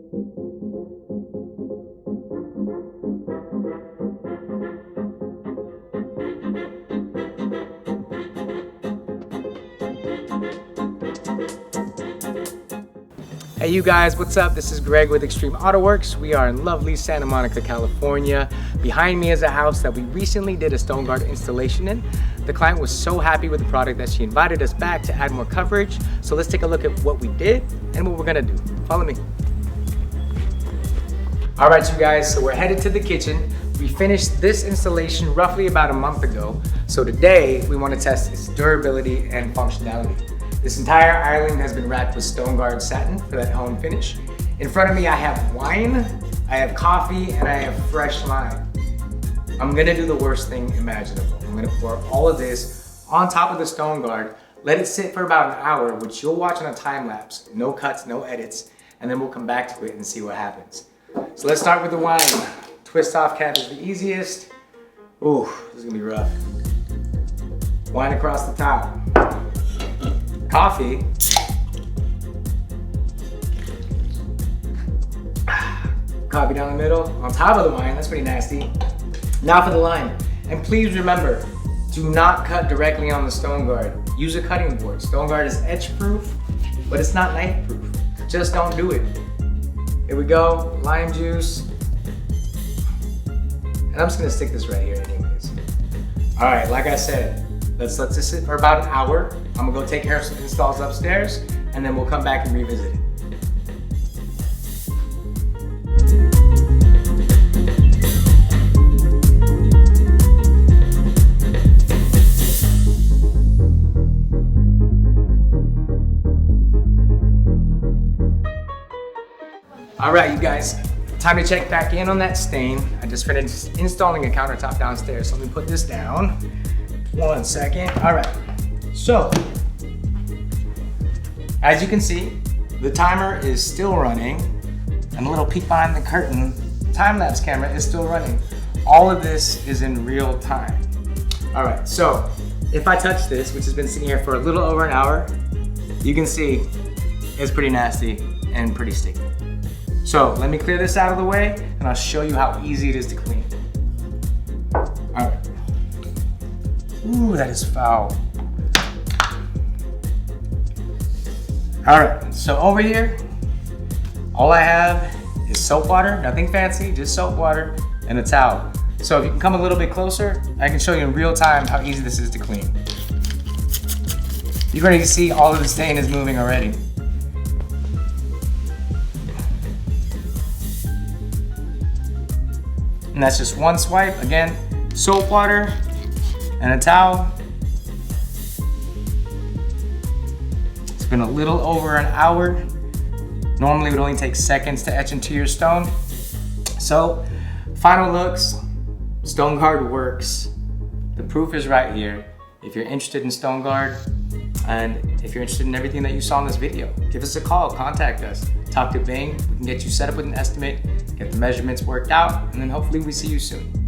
Hey you guys, what's up? This is Greg with Extreme Autowerks. We are in lovely Santa Monica, California. Behind me is a house that we recently did a Stoneguard installation in. The client was so happy with the product that she invited us back to add more coverage. So let's take a look at what we did and what we're gonna do. Follow me. All right, you guys, so we're headed to the kitchen. We finished this installation roughly about a month ago. So today we want to test its durability and functionality. This entire island has been wrapped with Stoneguard satin for that home finish. In front of me, I have wine, I have coffee, and I have fresh lime. I'm gonna do the worst thing imaginable. I'm gonna pour all of this on top of the Stoneguard, let it sit for about an hour, which you'll watch on a time lapse. No cuts, no edits, and then we'll come back to it and see what happens. So let's start with the wine. Twist off cap is the easiest. Ooh, this is gonna be rough. Wine across the top. Coffee. Coffee down the middle, on top of the wine, that's pretty nasty. Now for the lime. And please remember, do not cut directly on the Stoneguard. Use a cutting board. Stoneguard is etch proof, but it's not knife proof. Just don't do it. Here we go, lime juice. And I'm just gonna stick this right here anyways. All right, like I said, let's let this sit for about an hour. I'm gonna go take care of some installs upstairs, and then we'll come back and revisit it. All right, you guys, time to check back in on that stain. I just finished installing a countertop downstairs, so let me put this down. 1 second. All right, so as you can see, the timer is still running, and a little peek behind the curtain, time-lapse camera is still running. All of this is in real time. All right, so if I touch this, which has been sitting here for a little over an hour, you can see it's pretty nasty and pretty sticky. So let me clear this out of the way, and I'll show you how easy it is to clean. All right. Ooh, that is foul. All right, so over here, all I have is soap water, nothing fancy, just soap water and a towel. So if you can come a little bit closer, I can show you in real time how easy this is to clean. You're going to see all of the stain is moving already. And that's just one swipe. Again, soap water and a towel. It's been a little over an hour. Normally it would only take seconds to etch into your stone. So, final looks, Stoneguard works. The proof is right here. If you're interested in Stoneguard, and if you're interested in everything that you saw in this video, give us a call, contact us. Talk to Bing, we can get you set up with an estimate, get the measurements worked out, and then hopefully we see you soon.